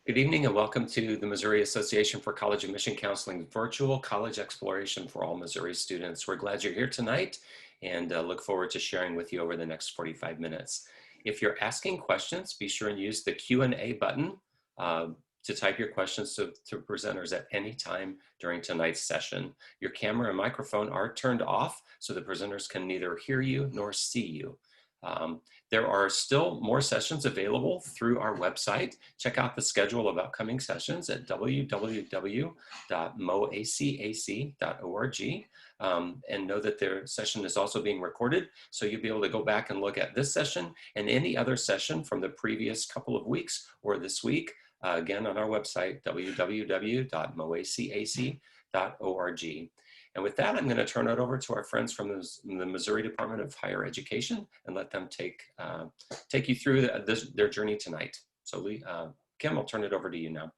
Good evening and welcome to the Missouri Association for College Admission Counseling Virtual College Exploration for all Missouri students. We're glad you're here tonight and look forward to sharing with you over the next 45 minutes. If you're asking questions, be sure and use the Q&A button to type your questions to presenters at any time during tonight's session. Your camera and microphone are turned off so the presenters can neither hear you nor see you. There are still more sessions available through our website. Check out the schedule of upcoming sessions at www.moacac.org and know that their session is also being recorded. So you'll be able to go back and look at this session and any other session from the previous couple of weeks or this week, again on our website, www.moacac.org. And with that, I'm going to turn it over to our friends from the Missouri Department of Higher Education and let them take you through their journey tonight. So Kim, I'll turn it over to you now.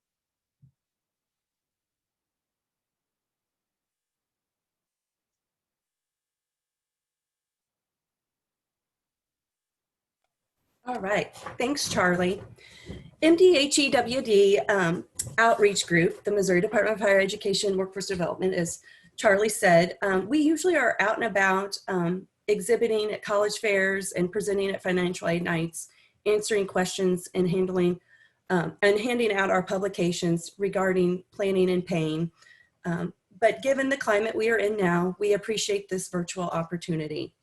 All right, thanks, Charlie. MDHEWD Outreach Group, the Missouri Department of Higher Education Workforce Development, as Charlie said, we usually are out and about exhibiting at college fairs and presenting at financial aid nights, answering questions and handing out our publications regarding planning and paying. But given the climate we are in now, we appreciate this virtual opportunity.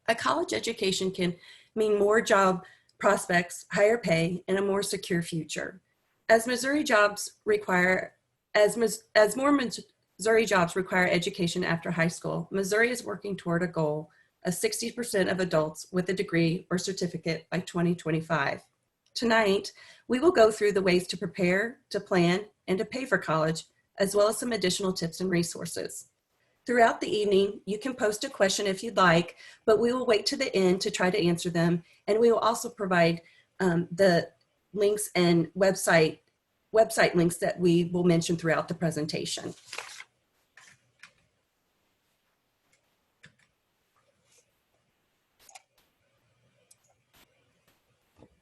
A college education can mean more job prospects, higher pay, and a more secure future. As Missouri jobs require, as more Missouri jobs require education after high school, Missouri is working toward a goal of 60% of adults with a degree or certificate by 2025. Tonight, we will go through the ways to prepare, to plan, and to pay for college, as well as some additional tips and resources. Throughout the evening, you can post a question if you'd like, but we will wait to the end to try to answer them. And we will also provide the links and website links that we will mention throughout the presentation.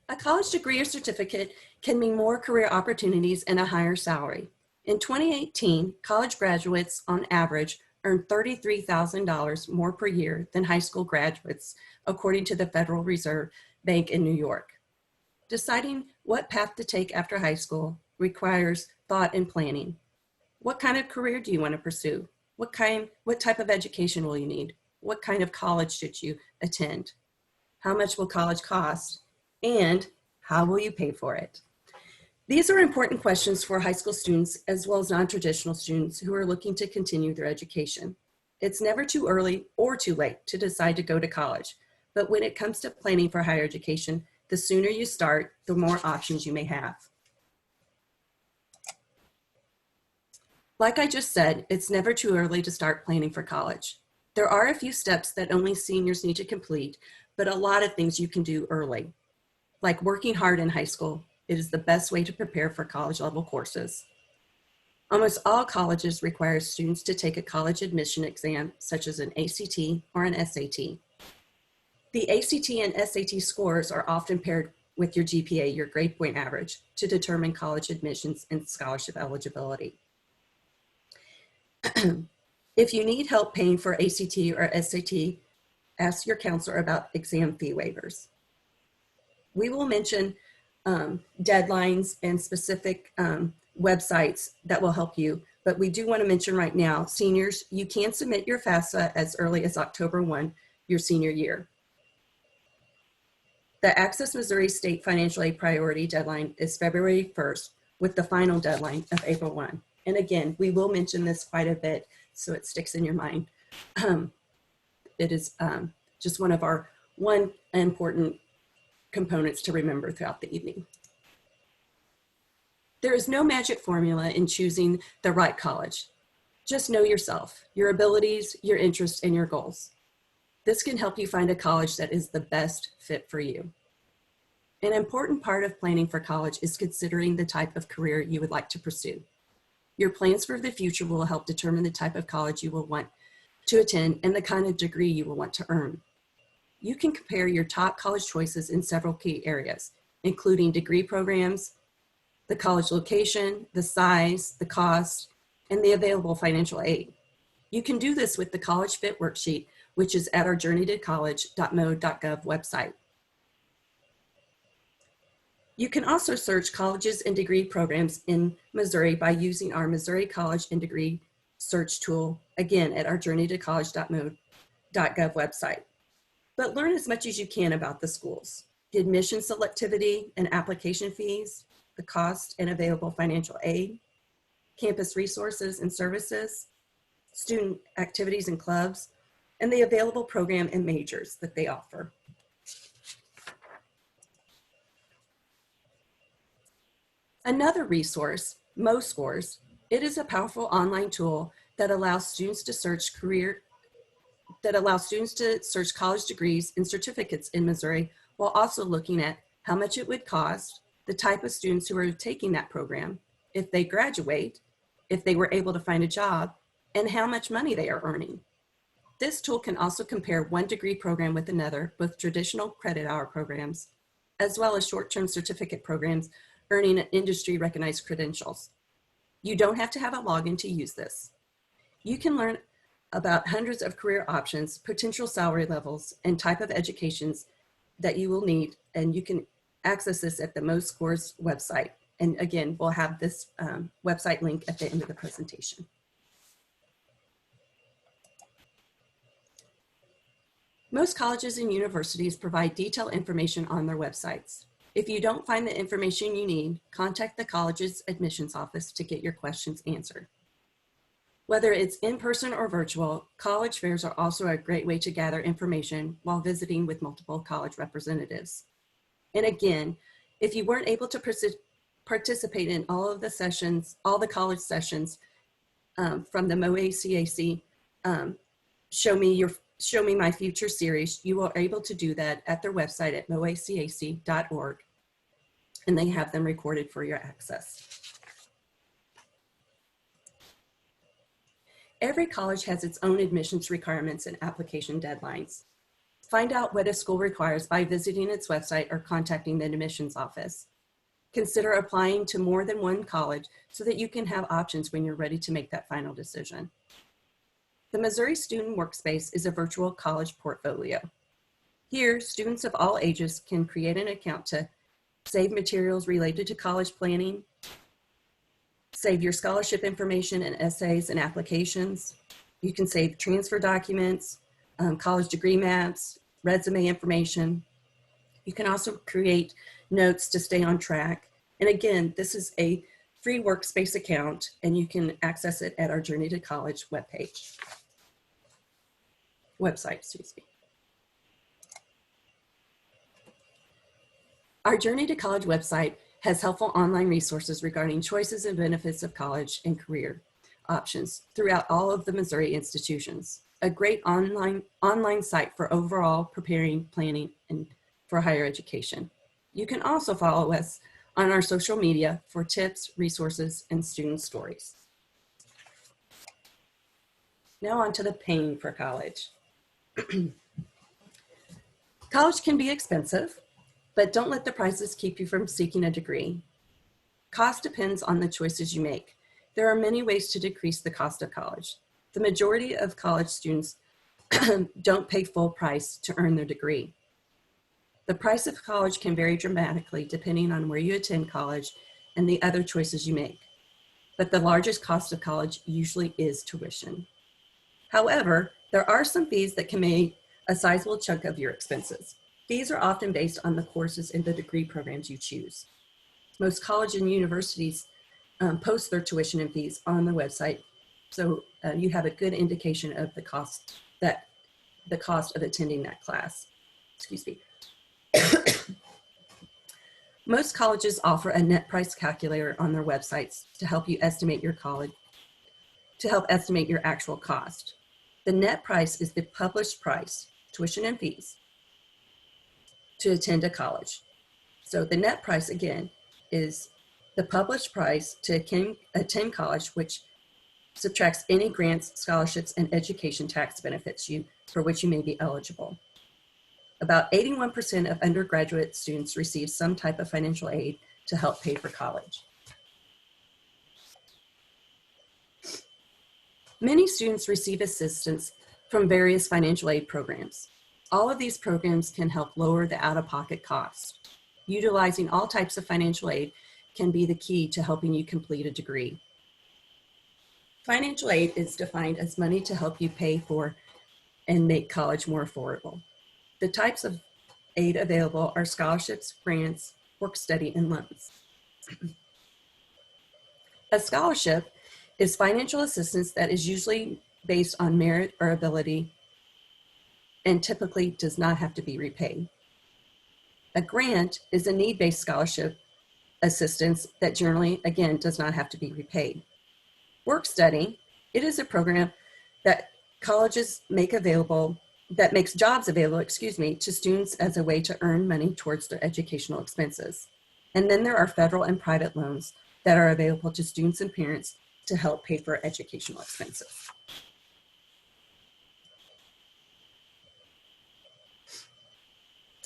A college degree or certificate can mean more career opportunities and a higher salary. In 2018, college graduates on average earned $33,000 more per year than high school graduates, according to the Federal Reserve Bank in New York. Deciding what path to take after high school requires thought and planning. What kind of career do you want to pursue? What type of education will you need? What kind of college should you attend? How much will college cost? And how will you pay for it? These are important questions for high school students as well as non-traditional students who are looking to continue their education. It's never too early or too late to decide to go to college, but when it comes to planning for higher education, the sooner you start, the more options you may have. Like I just said, it's never too early to start planning for college. There are a few steps that only seniors need to complete, but a lot of things you can do early. Like working hard in high school, it is the best way to prepare for college level courses. Almost all colleges require students to take a college admission exam, such as an ACT or an SAT. The ACT and SAT scores are often paired with your GPA, your grade point average, to determine college admissions and scholarship eligibility. If you need help paying for ACT or SAT, ask your counselor about exam fee waivers. We will mention deadlines and specific websites that will help you, but we do want to mention right now, seniors, you can submit your FAFSA as early as October 1, your senior year. The Access Missouri State Financial Aid Priority deadline is February 1st, with the final deadline of April 1. And again, we will mention this quite a bit so it sticks in your mind. It is just one important components to remember throughout the evening. There is no magic formula in choosing the right college. Just know yourself, your abilities, your interests, and your goals. This can help you find a college that is the best fit for you. An important part of planning for college is considering the type of career you would like to pursue. Your plans for the future will help determine the type of college you will want to attend and the kind of degree you will want to earn. You can compare your top college choices in several key areas, including degree programs, the college location, the size, the cost, and the available financial aid. You can do this with the College Fit Worksheet, which is at our journeytocollege.mo.gov website. You can also search colleges and degree programs in Missouri by using our Missouri College and Degree search tool, again, at our journeytocollege.mo.gov website. But learn as much as you can about the schools, the admission selectivity and application fees, the cost and available financial aid, campus resources and services, student activities and clubs, and the available program and majors that they offer. Another resource, MOACAC, it is a powerful online tool that allows students to search college degrees and certificates in Missouri, while also looking at how much it would cost, the type of students who are taking that program, if they graduate, if they were able to find a job, and how much money they are earning. This tool can also compare one degree program with another, both traditional credit hour programs, as well as short-term certificate programs earning industry recognized credentials. You don't have to have a login to use this. You can learn about hundreds of career options, potential salary levels, and type of educations that you will need, and you can access this at the MOACAC website. And again, we'll have this website link at the end of the presentation. Most colleges and universities provide detailed information on their websites. If you don't find the information you need, contact the college's admissions office to get your questions answered. Whether it's in person or virtual, college fairs are also a great way to gather information while visiting with multiple college representatives. And again, if you weren't able to participate in all of the sessions, all the college sessions from the MOACAC Show Me My Future series, you are able to do that at their website at moacac.org, and they have them recorded for your access. Every college has its own admissions requirements and application deadlines. Find out what a school requires by visiting its website or contacting the admissions office. Consider applying to more than one college so that you can have options when you're ready to make that final decision. The Missouri Student Workspace is a virtual college portfolio. Here, students of all ages can create an account to save materials related to college planning, save your scholarship information and essays and applications. You can save transfer documents, college degree maps, resume information. You can also create notes to stay on track. And again, this is a free workspace account, and you can access it at our Journey to College website. Our Journey to College website has helpful online resources regarding choices and benefits of college and career options throughout all of the Missouri institutions. A great online site for overall preparing, planning, and for higher education. You can also follow us on our social media for tips, resources, and student stories. Now on to the paying for college. College can be expensive, but don't let the prices keep you from seeking a degree. Cost depends on the choices you make. There are many ways to decrease the cost of college. The majority of college students don't pay full price to earn their degree. The price of college can vary dramatically depending on where you attend college and the other choices you make. But the largest cost of college usually is tuition. However, there are some fees that can make a sizable chunk of your expenses. Fees are often based on the courses and the degree programs you choose. Most colleges and universities post their tuition and fees on the website, so you have a good indication of the cost of attending that class. Excuse me. Most colleges offer a net price calculator on their websites to help you estimate your actual cost. The net price is the published price, tuition and fees, to attend a college. So the net price, again, is the published price to attend college, which subtracts any grants, scholarships, and education tax benefits for which you may be eligible. About 81% of undergraduate students receive some type of financial aid to help pay for college. Many students receive assistance from various financial aid programs. All of these programs can help lower the out-of-pocket cost. Utilizing all types of financial aid can be the key to helping you complete a degree. Financial aid is defined as money to help you pay for and make college more affordable. The types of aid available are scholarships, grants, work study, and loans. A scholarship is financial assistance that is usually based on merit or ability and typically does not have to be repaid. A grant is a need-based scholarship assistance that generally, again, does not have to be repaid. Work study, it is a program that colleges make available, that makes jobs available, to students as a way to earn money towards their educational expenses. And then there are federal and private loans that are available to students and parents to help pay for educational expenses.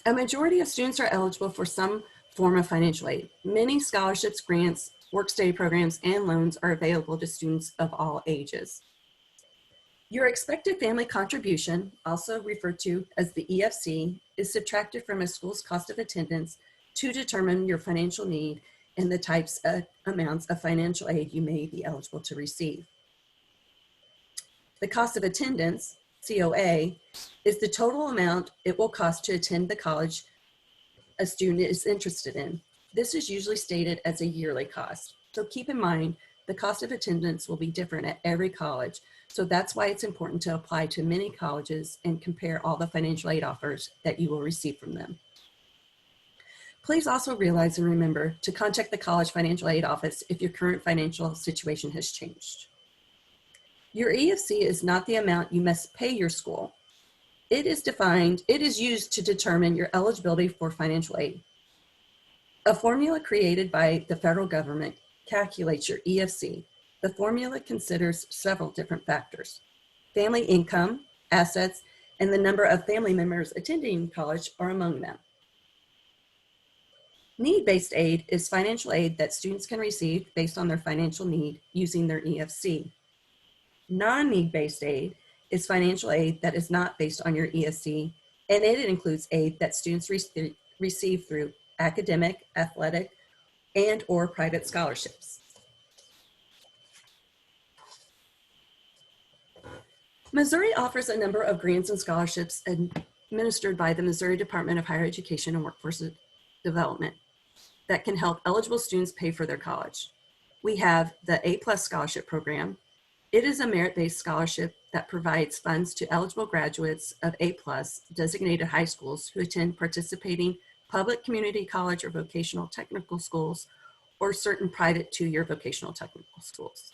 A majority of students are eligible for some form of financial aid. Many scholarships, grants, work study programs, and loans are available to students of all ages. Your expected family contribution, also referred to as the EFC, is subtracted from a school's cost of attendance to determine your financial need and the types of amounts of financial aid you may be eligible to receive. The cost of attendance, COA, is the total amount it will cost to attend the college a student is interested in. This is usually stated as a yearly cost. So keep in mind, the cost of attendance will be different at every college. So that's why it's important to apply to many colleges and compare all the financial aid offers that you will receive from them. Please also realize and remember to contact the college financial aid office if your current financial situation has changed. Your EFC is not the amount you must pay your school. It is used to determine your eligibility for financial aid. A formula created by the federal government calculates your EFC. The formula considers several different factors. Family income, assets, and the number of family members attending college are among them. Need-based aid is financial aid that students can receive based on their financial need using their EFC. Non-need-based aid is financial aid that is not based on your EFC, and it includes aid that students receive through academic, athletic, and or private scholarships. Missouri offers a number of grants and scholarships administered by the Missouri Department of Higher Education and Workforce Development that can help eligible students pay for their college. We have the A+ Scholarship Program. It is a merit-based scholarship that provides funds to eligible graduates of A+ designated high schools who attend participating public community college or vocational technical schools or certain private two-year vocational technical schools.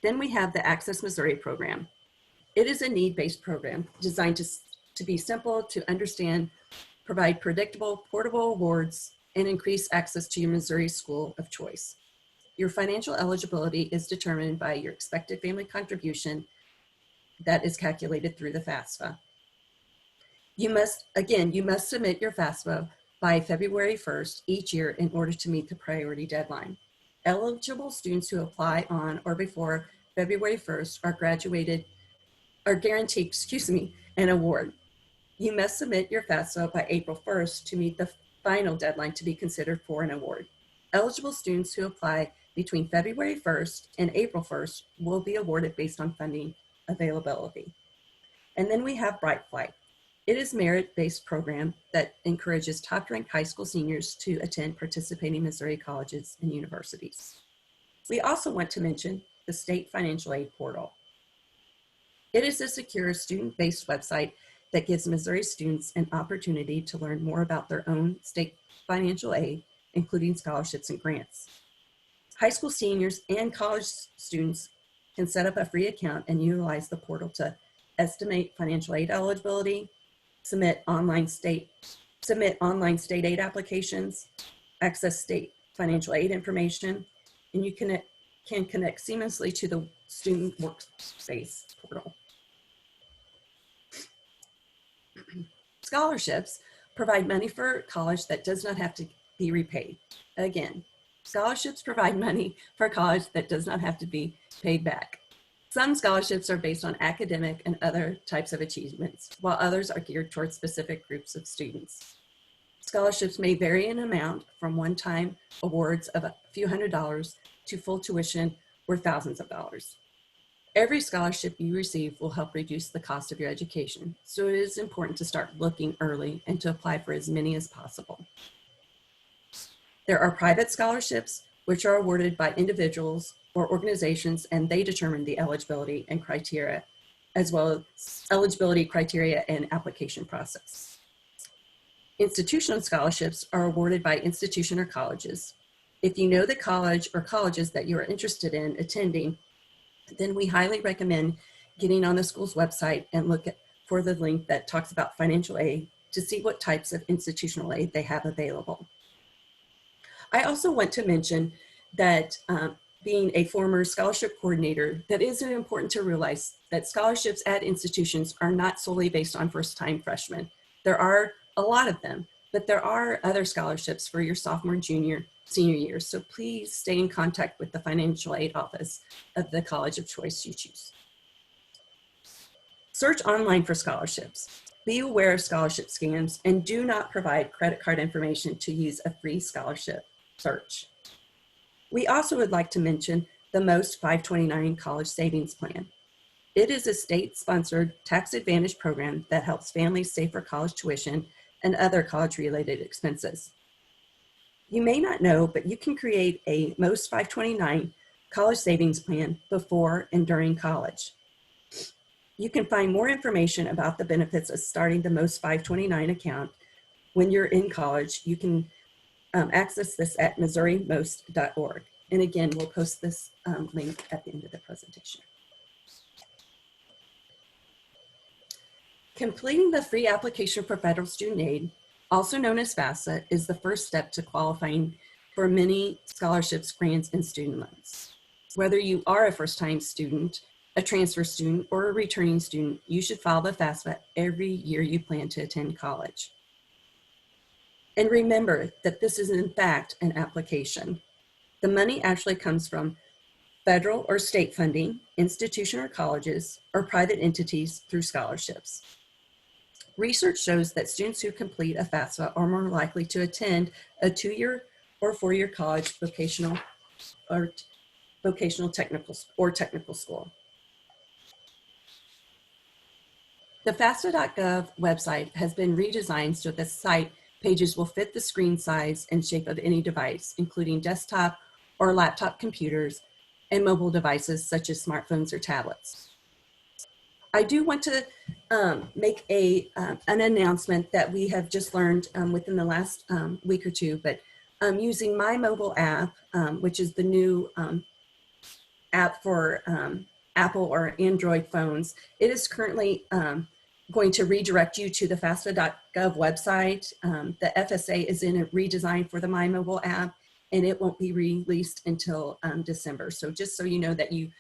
Then we have the Access Missouri program. It is a need-based program designed to be simple to understand, provide predictable, portable awards, and increase access to your Missouri school of choice. Your financial eligibility is determined by your expected family contribution that is calculated through the FAFSA. You must submit your FAFSA by February 1st each year in order to meet the priority deadline. Eligible students who apply on or before February 1st are guaranteed an award. You must submit your FAFSA by April 1st to meet the final deadline to be considered for an award. Eligible students who apply between February 1st and April 1st will be awarded based on funding availability. And then we have Bright Flight. It is a merit-based program that encourages top-ranked high school seniors to attend participating Missouri colleges and universities. We also want to mention the State Financial Aid Portal. It is a secure student-based website that gives Missouri students an opportunity to learn more about their own state financial aid, including scholarships and grants. High school seniors and college students can set up a free account and utilize the portal to estimate financial aid eligibility, submit online state aid applications, access state financial aid information, and you can connect seamlessly to the student workspace portal. Scholarships provide money for college that does not have to be repaid. Again, scholarships provide money for college that does not have to be paid back. Some scholarships are based on academic and other types of achievements, while others are geared towards specific groups of students. Scholarships may vary in amount from one-time awards of a few $100s to full tuition or thousands of dollars. Every scholarship you receive will help reduce the cost of your education, so it is important to start looking early and to apply for as many as possible. There are private scholarships, which are awarded by individuals or organizations, and they determine the eligibility and criteria, as well as eligibility criteria and application process. Institutional scholarships are awarded by institution or colleges. If you know the college or colleges that you are interested in attending, then we highly recommend getting on the school's website and look for the link that talks about financial aid to see what types of institutional aid they have available. I also want to mention that being a former scholarship coordinator, that is important to realize that scholarships at institutions are not solely based on first-time freshmen. There are a lot of them, but there are other scholarships for your sophomore, junior, senior years. So please stay in contact with the financial aid office of the college of choice you choose. Search online for scholarships. Be aware of scholarship scams and do not provide credit card information to use a free scholarship search. We also would like to mention the MOST 529 College Savings Plan. It is a state-sponsored tax advantage program that helps families save for college tuition and other college-related expenses. You may not know, but you can create a MOST 529 college savings plan before and during college. You can find more information about the benefits of starting the MOST 529 account when you're in college. You can access this at MissouriMost.org. And again, we'll post this link at the end of the presentation. Completing the free application for federal student aid, also known as FAFSA, is the first step to qualifying for many scholarships, grants, and student loans. Whether you are a first-time student, a transfer student, or a returning student, you should file the FAFSA every year you plan to attend college. And remember that this is in fact an application. The money actually comes from federal or state funding, institution or colleges, or private entities through scholarships. Research shows that students who complete a FAFSA are more likely to attend a 2-year or 4-year college, vocational technical school. The FAFSA.gov website has been redesigned so the site pages will fit the screen size and shape of any device, including desktop or laptop computers and mobile devices such as smartphones or tablets. I do want to make an announcement that we have just learned within the last week or two, but using my mobile app, which is the new app for Apple or Android phones, it is currently going to redirect you to the FAFSA.gov website. The FSA is in a redesign for the My Mobile app, and it won't be released until December. So just so you know that you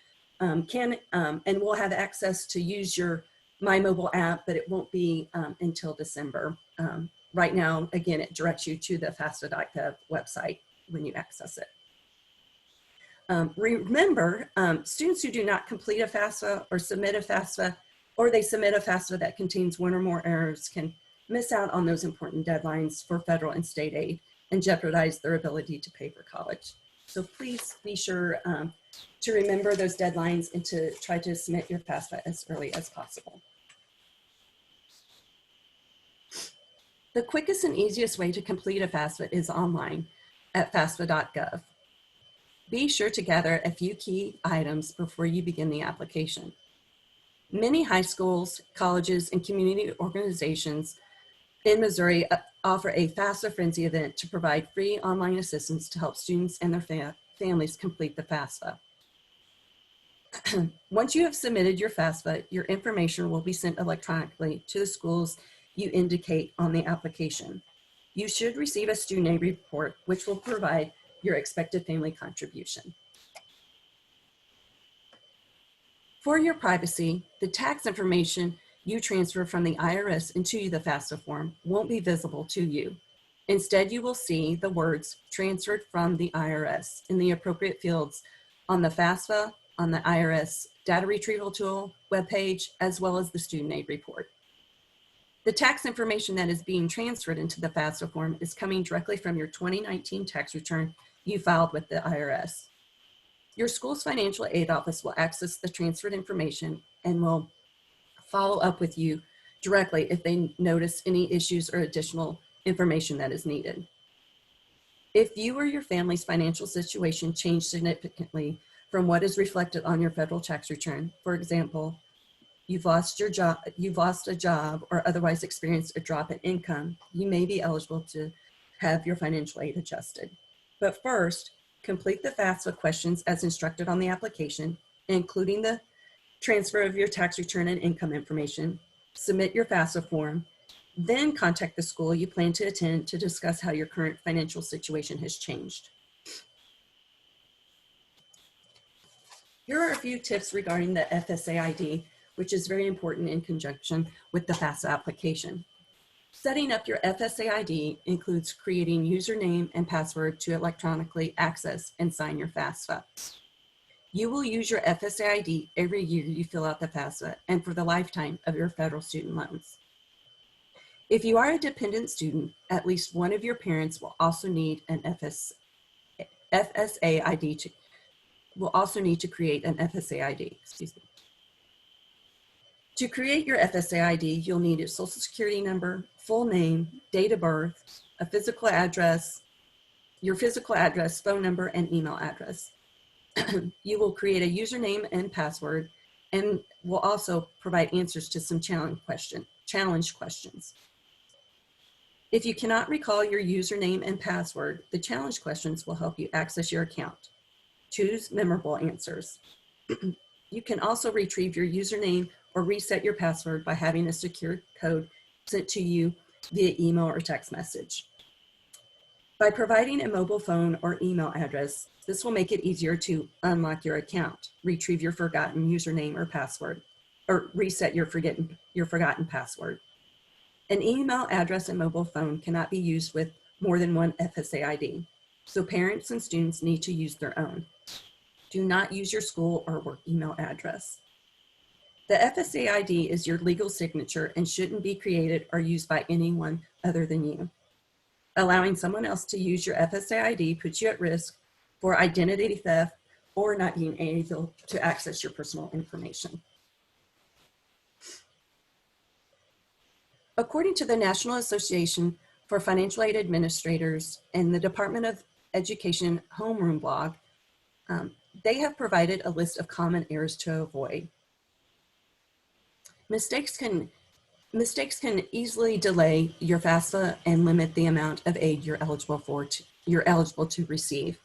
can and will have access to use your My Mobile app, but it won't be until December. Right now, again, it directs you to the FAFSA.gov website when you access it. Remember, students who do not complete a FAFSA or submit a FAFSA, or they submit a FAFSA that contains one or more errors, can miss out on those important deadlines for federal and state aid and jeopardize their ability to pay for college. So please be sure to remember those deadlines and to try to submit your FAFSA as early as possible. The quickest and easiest way to complete a FAFSA is online at FAFSA.gov. Be sure to gather a few key items before you begin the application. Many high schools, colleges, and community organizations in Missouri offer a FAFSA Frenzy event to provide free online assistance to help students and their families complete the FAFSA. Once you have submitted your FAFSA, your information will be sent electronically to the schools you indicate on the application. You should receive a student aid report, which will provide your expected family contribution. For your privacy, the tax information you transfer from the IRS into the FAFSA form won't be visible to you. Instead, you will see the words transferred from the IRS in the appropriate fields on the FAFSA on the IRS data retrieval tool webpage, as well as the student aid report. The tax information that is being transferred into the FAFSA form is coming directly from your 2019 tax return you filed with the IRS. Your school's financial aid office will access the transferred information and will follow up with you directly if they notice any issues or additional information that is needed. If you or your family's financial situation changed significantly from what is reflected on your federal tax return, for example, you've lost a job, or otherwise experienced a drop in income, you may be eligible to have your financial aid adjusted. But first, complete the FAFSA questions as instructed on the application, including the transfer of your tax return and income information. Submit your FAFSA form, then contact the school you plan to attend to discuss how your current financial situation has changed. Here are a few tips regarding the FSA ID, which is very important in conjunction with the FAFSA application. Setting up your FSA ID includes creating username and password to electronically access and sign your FAFSA. You will use your FSA ID every year you fill out the FAFSA and for the lifetime of your federal student loans. If you are a dependent student, at least one of your parents will also need an FSA ID to create an FSA ID. To create your FSA ID, you'll need a social security number, full name, date of birth, a physical address, your physical address, phone number, and email address. You will create a username and password, and will also provide answers to some challenge questions. If you cannot recall your username and password, the challenge questions will help you access your account. Choose memorable answers. You can also retrieve your username or reset your password by having a secure code sent to you via email or text message. By providing a mobile phone or email address, this will make it easier to unlock your account, retrieve your forgotten username or password, or reset your forgotten password. An email address and mobile phone cannot be used with more than one FSA ID, so parents and students need to use their own. Do not use your school or work email address. The FSA ID is your legal signature and shouldn't be created or used by anyone other than you. Allowing someone else to use your FSA ID puts you at risk for identity theft or not being able to access your personal information. According to the National Association for Financial Aid Administrators and the Department of Education Homeroom blog, they have provided a list of common errors to avoid. Mistakes can easily delay your FAFSA and limit the amount of aid you're eligible to receive.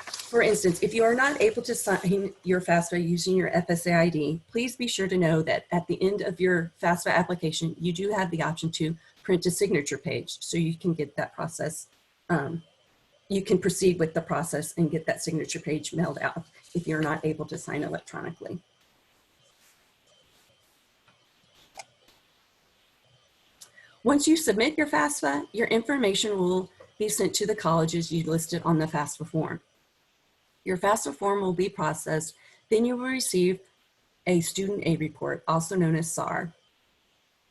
For instance, if you are not able to sign your FAFSA using your FSA ID, please be sure to know that at the end of your FAFSA application, you do have the option to print a signature page, so you can get that process. You can proceed with the process and get that signature page mailed out if you're not able to sign electronically. Once you submit your FAFSA, your information will be sent to the colleges you listed on the FAFSA form. Your FAFSA form will be processed, then you will receive a student aid report, also known as SAR.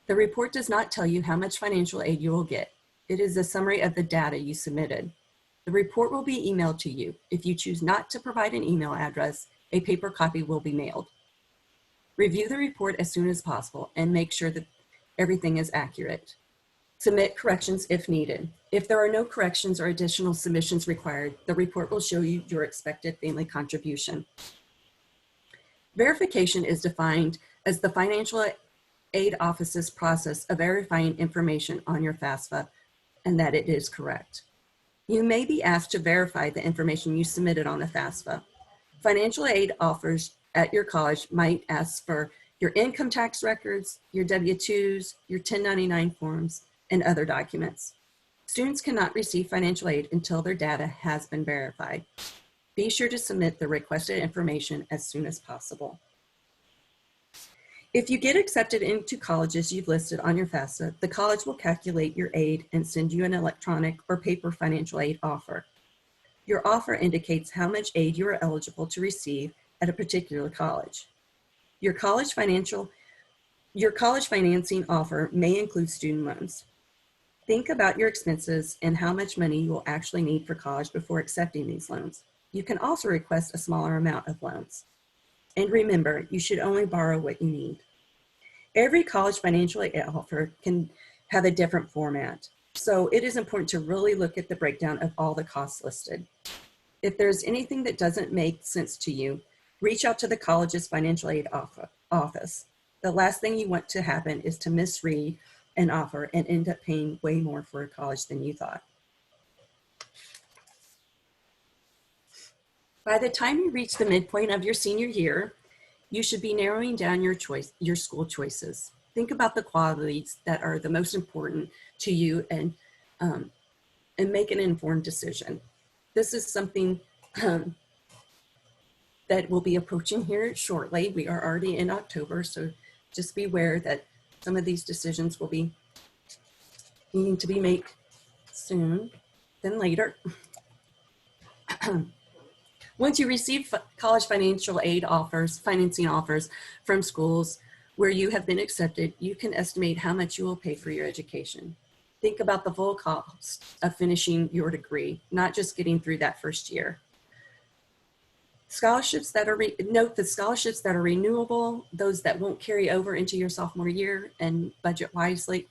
The report does not tell you how much financial aid you will get. It is a summary of the data you submitted. The report will be emailed to you. If you choose not to provide an email address, a paper copy will be mailed. Review the report as soon as possible and make sure that everything is accurate. Submit corrections if needed. If there are no corrections or additional submissions required, the report will show you your expected family contribution. Verification is defined as the financial aid office's process of verifying information on your FAFSA and that it is correct. You may be asked to verify the information you submitted on the FAFSA. Financial aid offers at your college might ask for your income tax records, your W-2s, your 1099 forms, and other documents. Students cannot receive financial aid until their data has been verified. Be sure to submit the requested information as soon as possible. If you get accepted into colleges you've listed on your FAFSA, the college will calculate your aid and send you an electronic or paper financial aid offer. Your offer indicates how much aid you are eligible to receive at a particular college. Your college financing offer may include student loans. Think about your expenses and how much money you will actually need for college before accepting these loans. You can also request a smaller amount of loans. And remember, you should only borrow what you need. Every college financial aid offer can have a different format, so it is important to really look at the breakdown of all the costs listed. If there's anything that doesn't make sense to you, reach out to the college's financial aid office. The last thing you want to happen is to misread an offer and end up paying way more for a college than you thought. By the time you reach the midpoint of your senior year, you should be narrowing down your school choices. Think about the qualities that are the most important to you and make an informed decision. This is something that will be approaching here shortly. We are already in October, so just be aware that some of these decisions will be needing to be made soon than later. Once you receive college financial aid financing offers from schools where you have been accepted, you can estimate how much you will pay for your education. Think about the full cost of finishing your degree, not just getting through that first year. Note the scholarships that are renewable, those that won't carry over into your sophomore year, and budget wisely.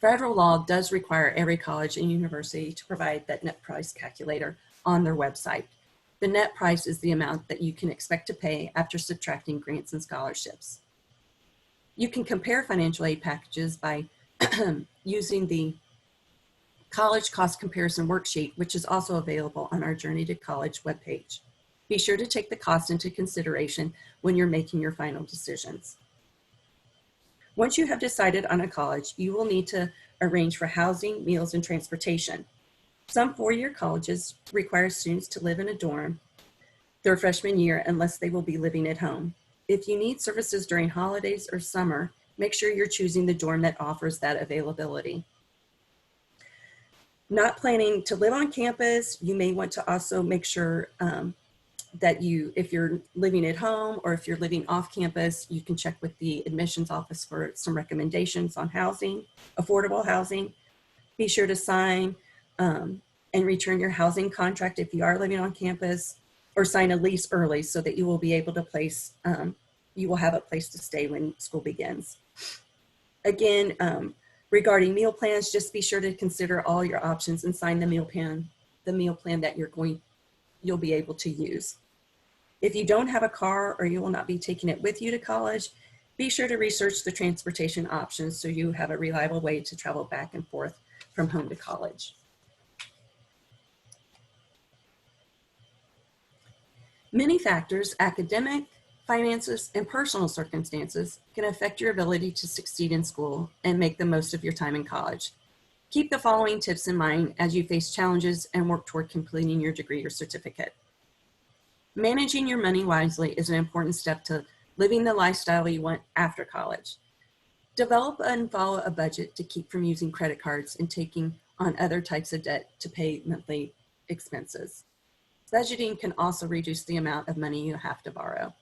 Federal law does require every college and university to provide that net price calculator on their website. The net price is the amount that you can expect to pay after subtracting grants and scholarships. You can compare financial aid packages by using the College Cost Comparison Worksheet, which is also available on our Journey to College webpage. Be sure to take the cost into consideration when you're making your final decisions. Once you have decided on a college, you will need to arrange for housing, meals, and transportation. Some four-year colleges require students to live in a dorm their freshman year unless they will be living at home. If you need services during holidays or summer, make sure you're choosing the dorm that offers that availability. Not planning to live on campus, you may want to also make sure that if you're living at home or if you're living off campus, you can check with the admissions office for some recommendations on housing, affordable housing. Be sure to sign and return your housing contract if you are living on campus, or sign a lease early so that you will be able to you will have a place to stay when school begins. Again, regarding meal plans, just be sure to consider all your options and sign the meal plan that you'll be able to use. If you don't have a car or you will not be taking it with you to college, be sure to research the transportation options so you have a reliable way to travel back and forth from home to college. Many factors, academic, finances, and personal circumstances, can affect your ability to succeed in school and make the most of your time in college. Keep the following tips in mind as you face challenges and work toward completing your degree or certificate. Managing your money wisely is an important step to living the lifestyle you want after college. Develop and follow a budget to keep from using credit cards and taking on other types of debt to pay monthly expenses. Budgeting can also reduce the amount of money you have to borrow.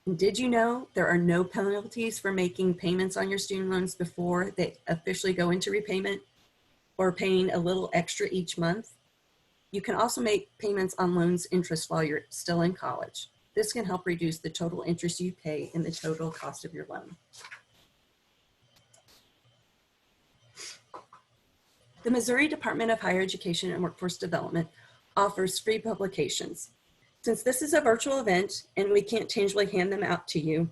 And did you know there are no penalties for making payments on your student loans before they officially go into repayment, or paying a little extra each month? You can also make payments on loans interest while you're still in college. This can help reduce the total interest you pay and the total cost of your loan. The Missouri Department of Higher Education and Workforce Development offers free publications. Since this is a virtual event and we can't tangibly hand them out to you,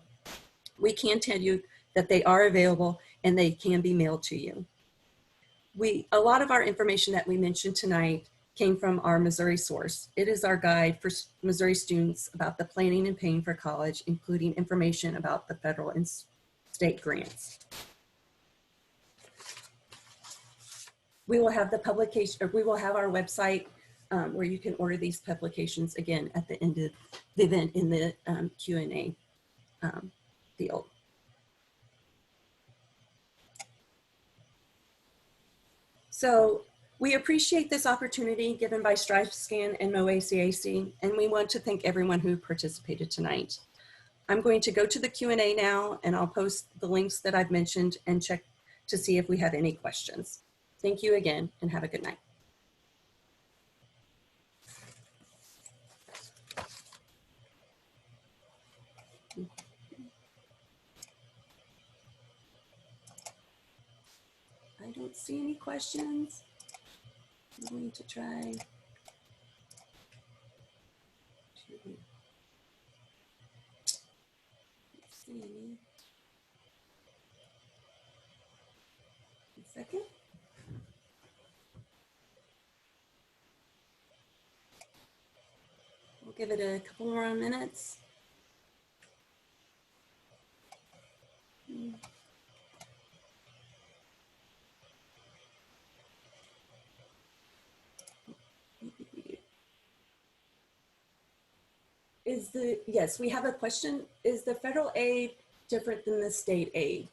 we can tell you that they are available and they can be mailed to you. A lot of our information that we mentioned tonight came from our Missouri source. It is our guide for Missouri students about the planning and paying for college, including information about the federal and state grants. We will have the publication, or we will have our website where you can order these publications again at the end of the event in the Q&A field. So We appreciate this opportunity given by StriveScan and MOACAC, and we want to thank everyone who participated tonight. I'm going to go to the Q&A now, and I'll post the links that I've mentioned and check to see if we have any questions. Thank you again, and have a good night. I don't see any questions. I'm going to try to see any. A second. We'll give it a couple more minutes. Yes, we have a question. Is the federal aid different than the state aid?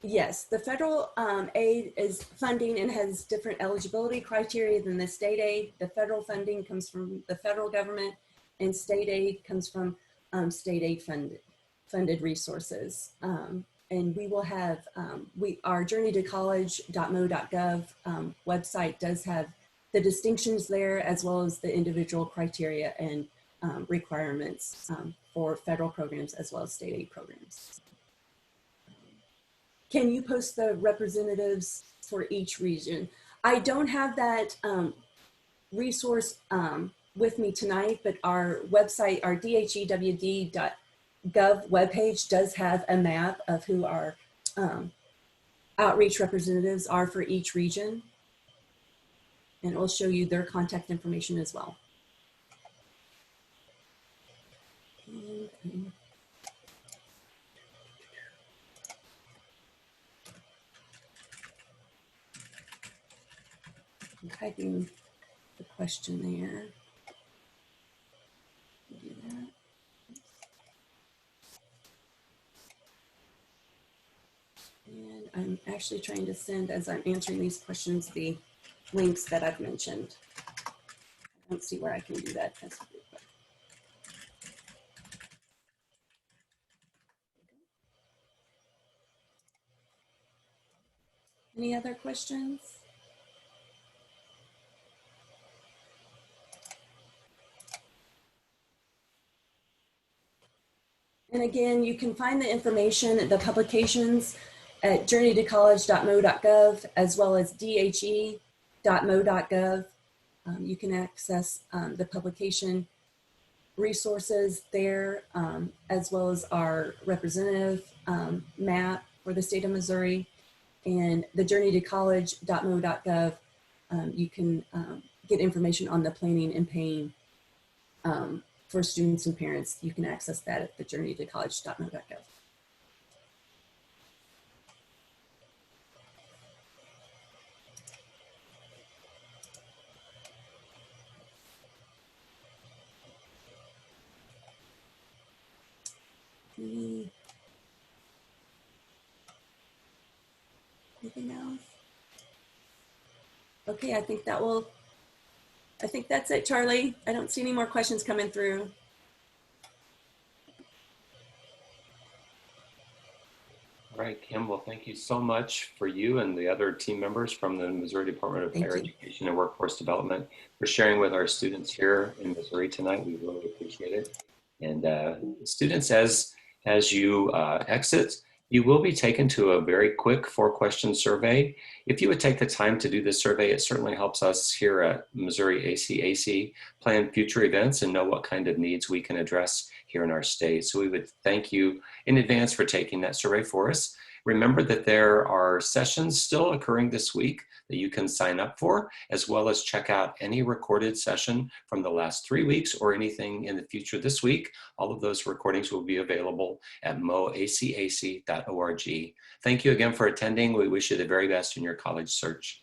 Yes, the federal aid is funding and has different eligibility criteria than the state aid. The federal funding comes from the federal government, and state aid comes from state aid funded resources. And we will have, our journeytocollege.mo.gov website does have the distinctions there, as well as the individual criteria and requirements for federal programs as well as state aid programs. Can you post the representatives for each region? I don't have that resource with me tonight, but our website, our dhewd.gov webpage does have a map of who our outreach representatives are for each region. And it will show you their contact information as well. I'm typing the question there. Do that. And I'm actually trying to send, as I'm answering these questions, the links that I've mentioned. I don't see where I can do that. Any other questions? And again, you can find the information, the publications at journeytocollege.mo.gov as well as dhe.mo.gov. You can access the publication resources there, as well as our representative map for the state of Missouri. And the journeytocollege.mo.gov, you can get information on the planning and paying for students and parents. You can access that at the journeytocollege.mo.gov. Anything else? Okay, I think that's it, Charlie. I don't see any more questions coming through. All right, Kim, well, thank you so much for you and the other team members from the Missouri Department of Higher Education and Workforce Development for sharing with our students here in Missouri tonight. We really appreciate it. And students, as you exit, you will be taken to a very quick 4-question survey. If you would take the time to do this survey, it certainly helps us here at Missouri ACAC plan future events and know what kind of needs we can address here in our state. So we would thank you in advance for taking that survey for us. Remember that there are sessions still occurring this week that you can sign up for, as well as check out any recorded session from the last 3 weeks or anything in the future this week. All of those recordings will be available at moacac.org. Thank you again for attending. We wish you the very best in your college search.